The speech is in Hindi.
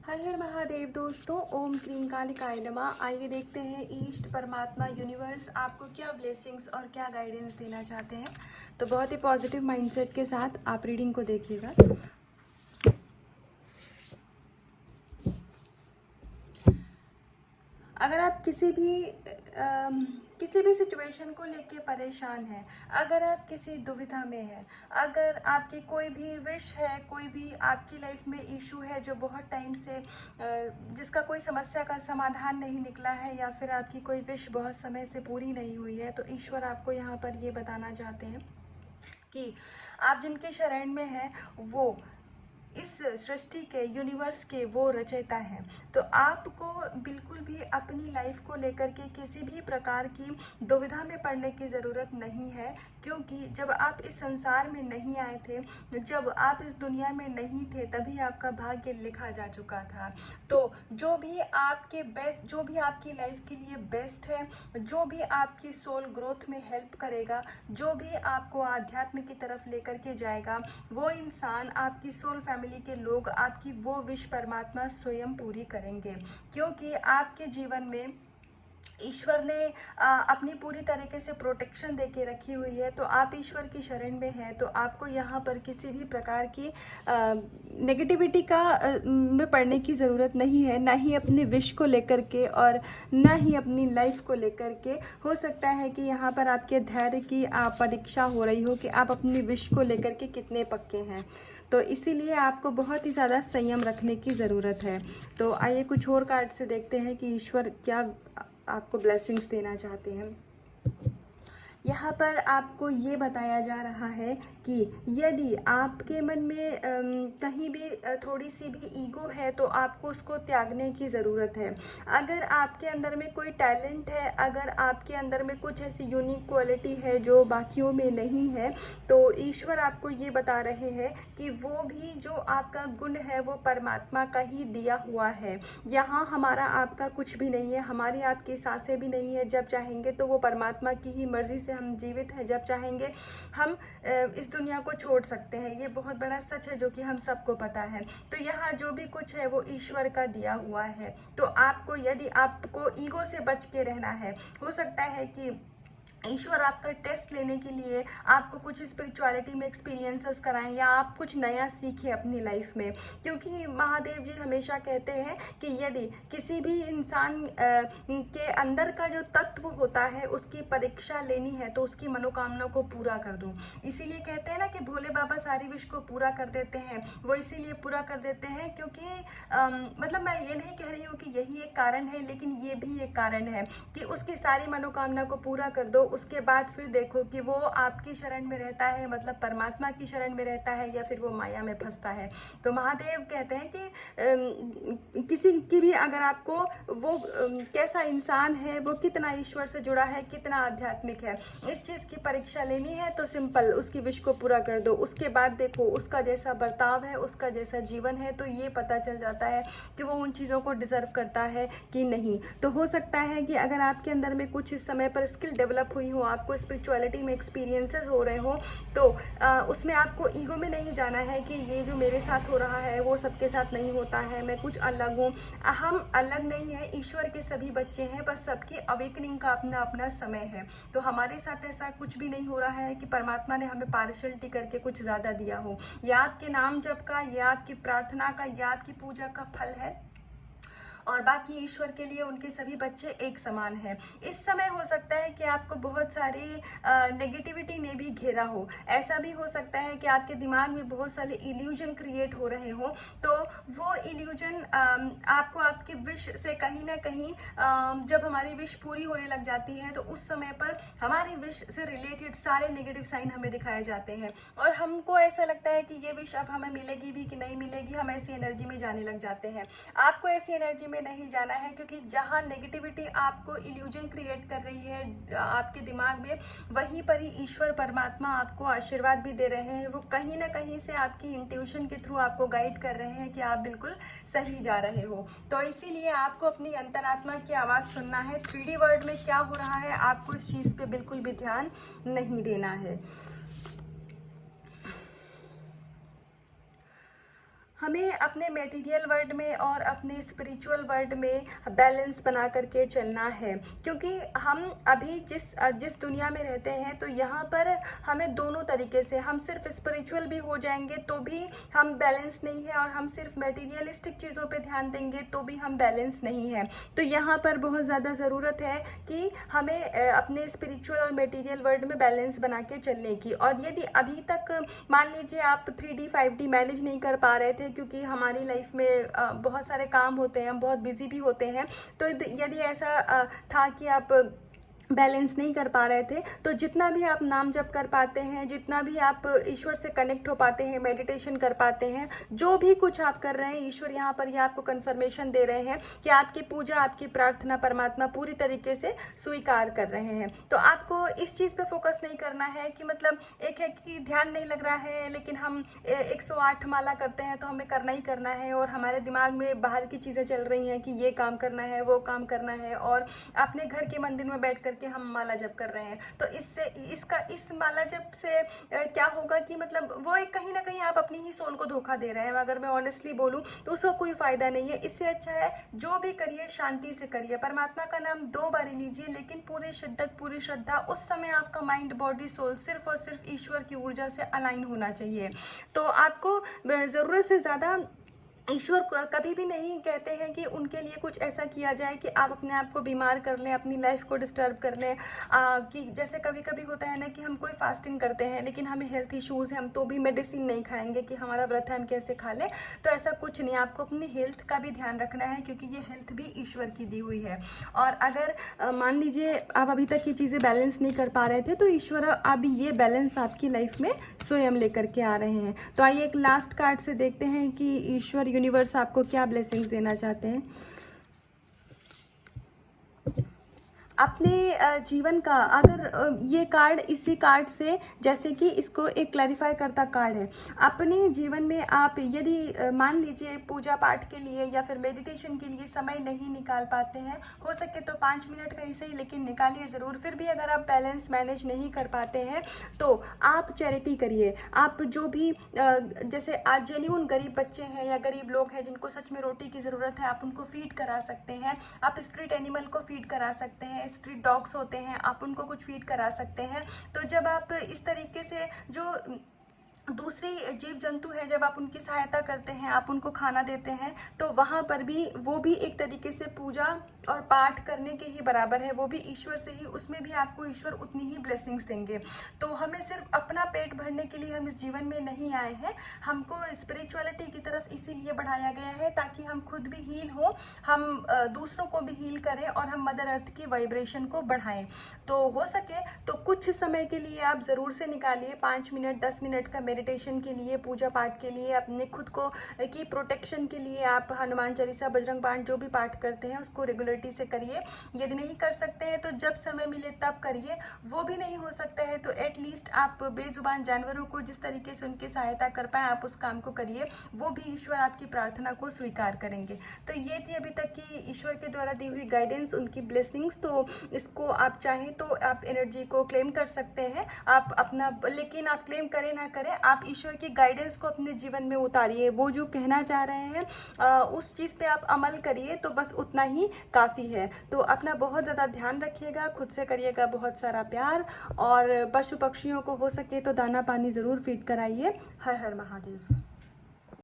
हर हर महादेव दोस्तों, ओम क्रीम कालिकाय नमः। आइए देखते हैं ईष्ट परमात्मा यूनिवर्स आपको क्या ब्लेसिंग्स और क्या गाइडेंस देना चाहते हैं। तो बहुत ही पॉजिटिव माइंडसेट के साथ आप रीडिंग को देखिएगा। अगर आप किसी भी सिचुएशन को लेके परेशान हैं, अगर आप किसी दुविधा में हैं, अगर आपकी कोई भी विश है, कोई भी आपकी लाइफ में इशू है जो बहुत टाइम से जिसका कोई समस्या का समाधान नहीं निकला है, या फिर आपकी कोई विश बहुत समय से पूरी नहीं हुई है, तो ईश्वर आपको यहाँ पर ये बताना चाहते हैं कि आप जिनके शरण में हैं वो इस सृष्टि के, यूनिवर्स के वो रचयिता हैं। तो आपको बिल्कुल भी अपनी लाइफ को लेकर के किसी भी प्रकार की दुविधा में पड़ने की ज़रूरत नहीं है, क्योंकि जब आप इस संसार में नहीं आए थे, जब आप इस दुनिया में नहीं थे, तभी आपका भाग्य लिखा जा चुका था। तो जो भी आपके बेस्ट, जो भी आपकी लाइफ के लिए बेस्ट है, जो भी आपकी सोल ग्रोथ में हेल्प करेगा, जो भी आपको आध्यात्म की तरफ लेकर के जाएगा, वो इंसान, आपकी सोल फैमिली के लोग आपकी वो विश परमात्मा स्वयं पूरी करेंगे। क्योंकि आपके जीवन में ईश्वर ने अपनी पूरी तरीके से प्रोटेक्शन दे के रखी हुई है। तो आप ईश्वर की शरण में हैं, तो आपको यहाँ पर किसी भी प्रकार की नेगेटिविटी में पड़ने की ज़रूरत नहीं है, ना ही अपने विश को लेकर के और ना ही अपनी लाइफ को लेकर के। हो सकता है कि यहाँ पर आपके धैर्य की परीक्षा हो रही हो कि आप अपनी विश को लेकर के कितने पक्के हैं। तो इसीलिए आपको बहुत ही ज़्यादा संयम रखने की ज़रूरत है। तो आइए कुछ और कार्ड से देखते हैं कि ईश्वर क्या आपको ब्लेसिंग्स देना चाहते हैं। यहाँ पर आपको ये बताया जा रहा है कि यदि आपके मन में कहीं भी थोड़ी सी भी ईगो है, तो आपको उसको त्यागने की ज़रूरत है। अगर आपके अंदर में कोई टैलेंट है, अगर आपके अंदर में कुछ ऐसी यूनिक क्वालिटी है जो बाकियों में नहीं है, तो ईश्वर आपको ये बता रहे हैं कि वो भी जो आपका गुण है वो परमात्मा का ही दिया हुआ है। यहाँ हमारा आपका कुछ भी नहीं है, हमारी आपकी सांसें भी नहीं है। जब चाहेंगे तो वो परमात्मा की ही मर्जी से हम जीवित हैं, जब चाहेंगे हम इस दुनिया को छोड़ सकते हैं। ये बहुत बड़ा सच है जो कि हम सबको पता है। तो यहाँ जो भी कुछ है वो ईश्वर का दिया हुआ है। तो आपको, यदि आपको ईगो से बच के रहना है, हो सकता है कि ईश्वर आपका टेस्ट लेने के लिए आपको कुछ स्पिरिचुअलिटी में एक्सपीरियंसेस कराएं, या आप कुछ नया सीखें अपनी लाइफ में। क्योंकि महादेव जी हमेशा कहते हैं कि यदि किसी भी इंसान के अंदर का जो तत्व होता है उसकी परीक्षा लेनी है, तो उसकी मनोकामना को पूरा कर दो। इसीलिए कहते हैं ना कि भोले बाबा सारी विश को पूरा कर देते हैं। वो इसीलिए पूरा कर देते हैं क्योंकि मतलब मैं ये नहीं कह रही हूँ कि यही एक कारण है, लेकिन ये भी एक कारण है कि उसकी सारी मनोकामना को पूरा कर दो। उसके बाद फिर देखो कि वो आपकी शरण में रहता है, मतलब परमात्मा की शरण में रहता है, या फिर वो माया में फंसता है। तो महादेव कहते हैं कि किसी की भी, अगर आपको वो कैसा इंसान है, वो कितना ईश्वर से जुड़ा है, कितना आध्यात्मिक है, इस चीज़ की परीक्षा लेनी है, तो सिंपल उसकी विश को पूरा कर दो। उसके बाद देखो उसका जैसा बर्ताव है, उसका जैसा जीवन है, तो ये पता चल जाता है कि वो उन चीज़ों को डिजर्व करता है कि नहीं। तो हो सकता है कि अगर आपके अंदर में कुछ इस समय पर स्किल डेवलप हुई हो, आपको स्पिरिचुअलिटी में एक्सपीरियंसेस हो रहे हो, तो उसमें आपको ईगो में नहीं जाना है कि ये जो मेरे साथ हो रहा है वो सबके साथ नहीं होता है, मैं कुछ अलग हूँ। हम अलग नहीं है, ईश्वर के सभी बच्चे हैं, बस सबकी अवेकनिंग का अपना अपना समय है। तो हमारे साथ ऐसा कुछ भी नहीं हो रहा है कि परमात्मा ने हमें पार्शलिटी करके कुछ ज़्यादा दिया हो। या आपके नाम जप का, या आपकी प्रार्थना का, या आपकी पूजा का फल है, और बाकी ईश्वर के लिए उनके सभी बच्चे एक समान हैं। इस समय हो सकता है कि आपको बहुत सारी नेगेटिविटी ने भी घेरा हो। ऐसा भी हो सकता है कि आपके दिमाग में बहुत सारे इल्यूजन क्रिएट हो रहे हो। तो वो इल्यूजन आपको आपकी विश से कहीं ना कहीं, जब हमारी विश पूरी होने लग जाती है, तो उस समय पर हमारी विश से रिलेटेड सारे नेगेटिव साइन हमें दिखाए जाते हैं, और हमको ऐसा लगता है कि ये विश अब हमें मिलेगी भी कि नहीं मिलेगी। हम ऐसी एनर्जी में जाने लग जाते हैं। आपको ऐसी एनर्जी में नहीं जाना है, क्योंकि जहां नेगेटिविटी आपको इल्यूजन क्रिएट कर रही है आपके दिमाग में, वहीं पर ही ईश्वर परमात्मा आपको आशीर्वाद भी दे रहे हैं। वो कहीं ना कहीं से आपकी इंट्यूशन के थ्रू आपको गाइड कर रहे हैं कि आप बिल्कुल सही जा रहे हो। तो इसीलिए आपको अपनी अंतरात्मा की आवाज़ सुनना है। 3D वर्ल्ड में क्या हो रहा है, आपको इस चीज़ पे बिल्कुल भी ध्यान नहीं देना है। हमें अपने मटेरियल वर्ल्ड में और अपने स्पिरिचुअल वर्ल्ड में बैलेंस बना करके चलना है, क्योंकि हम अभी जिस दुनिया में रहते हैं तो यहाँ पर हमें दोनों तरीके से, हम सिर्फ स्पिरिचुअल भी हो जाएंगे तो भी हम बैलेंस नहीं है, और हम सिर्फ मटेरियलिस्टिक चीज़ों पे ध्यान देंगे तो भी हम बैलेंस नहीं है। तो यहाँ पर बहुत ज़्यादा ज़रूरत है कि हमें अपने स्पिरिचुअल और मटेरियल वर्ल्ड में बैलेंस बना के चलने की। और यदि अभी तक मान लीजिए आप 3D 5D मैनेज नहीं कर पा रहे थे, क्योंकि हमारी लाइफ में बहुत सारे काम होते हैं, हम बहुत बिजी भी होते हैं, तो यदि ऐसा था कि आप बैलेंस नहीं कर पा रहे थे, तो जितना भी आप नाम जप कर पाते हैं, जितना भी आप ईश्वर से कनेक्ट हो पाते हैं, मेडिटेशन कर पाते हैं, जो भी कुछ आप कर रहे हैं, ईश्वर यहाँ पर यह आपको कंफर्मेशन दे रहे हैं कि आपकी पूजा, आपकी प्रार्थना परमात्मा पूरी तरीके से स्वीकार कर रहे हैं। तो आपको इस चीज़ पे फोकस नहीं करना है कि मतलब एक है कि ध्यान नहीं लग रहा है, लेकिन हम 108 माला करते हैं तो हमें करना ही करना है, और हमारे दिमाग में बाहर की चीज़ें चल रही हैं कि ये काम करना है, वो काम करना है, और अपने घर के मंदिर में बैठ कर कि हम माला जप कर रहे हैं। तो इससे इस माला जप से क्या होगा कि मतलब वो एक कहीं ना कहीं आप अपनी ही सोल को धोखा दे रहे हैं। अगर मैं ऑनेस्टली बोलूं तो उसका कोई फायदा नहीं है। इससे अच्छा है जो भी करिए शांति से करिए, परमात्मा का नाम 2 बार लीजिए, लेकिन पूरी शिद्दत, पूरी श्रद्धा। उस समय आपका माइंड, बॉडी, सोल सिर्फ और सिर्फ ईश्वर की ऊर्जा से अलाइन होना चाहिए। तो आपको जरूरत से ज़्यादा ईश्वर कभी भी नहीं कहते हैं कि उनके लिए कुछ ऐसा किया जाए कि आप अपने आप को बीमार कर लें, अपनी लाइफ को डिस्टर्ब कर लें। कि जैसे कभी कभी होता है ना कि हम कोई फास्टिंग करते हैं लेकिन हमें हेल्थ इश्यूज़ हैं, हम तो भी मेडिसिन नहीं खाएंगे कि हमारा व्रत है हम कैसे खा लें। तो ऐसा कुछ नहीं, आपको अपनी हेल्थ का भी ध्यान रखना है, क्योंकि ये हेल्थ भी ईश्वर की दी हुई है। और अगर मान लीजिए आप अभी तक ये चीज़ें बैलेंस नहीं कर पा रहे थे, तो ईश्वर अभी ये बैलेंस आपकी लाइफ में स्वयं लेकर के आ रहे हैं। तो आइए एक लास्ट कार्ड से देखते हैं कि ईश्वर, यूनिवर्स आपको क्या ब्लेसिंग्स देना चाहते हैं। अपने जीवन का, अगर ये कार्ड, इसी कार्ड से, जैसे कि इसको एक क्लैरिफाई करता कार्ड है, अपने जीवन में आप यदि मान लीजिए पूजा पाठ के लिए या फिर मेडिटेशन के लिए समय नहीं निकाल पाते हैं, हो सके तो 5 मिनट का ही सही, लेकिन निकालिए ज़रूर। फिर भी अगर आप बैलेंस मैनेज नहीं कर पाते हैं तो आप चैरिटी करिए। आप जो भी जैसे आज जेन्युइन गरीब बच्चे हैं या गरीब लोग हैं जिनको सच में रोटी की ज़रूरत है, आप उनको फीड करा सकते हैं। आप स्ट्रीट एनिमल को फीड करा सकते हैं, स्ट्रीट डॉग्स होते हैं, आप उनको कुछ फीड करा सकते हैं। तो जब आप इस तरीके से जो दूसरी जीव जंतु है, जब आप उनकी सहायता करते हैं, आप उनको खाना देते हैं, तो वहाँ पर भी वो भी एक तरीके से पूजा और पाठ करने के ही बराबर है। वो भी ईश्वर से ही, उसमें भी आपको ईश्वर उतनी ही ब्लेसिंग्स देंगे। तो हमें सिर्फ अपना पेट भरने के लिए हम इस जीवन में नहीं आए हैं, हमको स्पिरिचुअलिटी की तरफ इसीलिए बढ़ाया गया है ताकि हम खुद भी हील हो, हम दूसरों को भी हील करें और हम मदर अर्थ की वाइब्रेशन को बढ़ाएं। तो हो सके तो कुछ समय के लिए आप ज़रूर से निकालिए, 5 मिनट 10 मिनट का मेडिटेशन के लिए, पूजा पाठ के लिए, अपने खुद को की प्रोटेक्शन के लिए आप हनुमान चालीसा, बजरंग बाण जो भी पाठ करते हैं उसको रेगुलरिटी से करिए। यदि नहीं कर सकते हैं तो जब समय मिले तब करिए। वो भी नहीं हो सकता है तो एटलीस्ट आप बेजुबान जानवरों को जिस तरीके से उनकी सहायता कर पाए आप उस काम को करिए, वो भी ईश्वर आपकी प्रार्थना को स्वीकार करेंगे। तो ये थी अभी तक की ईश्वर के द्वारा दी हुई गाइडेंस, उनकी ब्लेसिंग्स। तो इसको आप चाहें तो आप एनर्जी को क्लेम कर सकते हैं, आप अपना, लेकिन आप क्लेम करें ना करें, आप ईश्वर की गाइडेंस को अपने जीवन में उतारिए। वो जो कहना चाह रहे हैं उस चीज़ पे आप अमल करिए, तो बस उतना ही काफ़ी है। तो अपना बहुत ज़्यादा ध्यान रखिएगा, खुद से करिएगा बहुत सारा प्यार, और पशु पक्षियों को हो सके तो दाना पानी ज़रूर फीड कराइए। हर हर महादेव।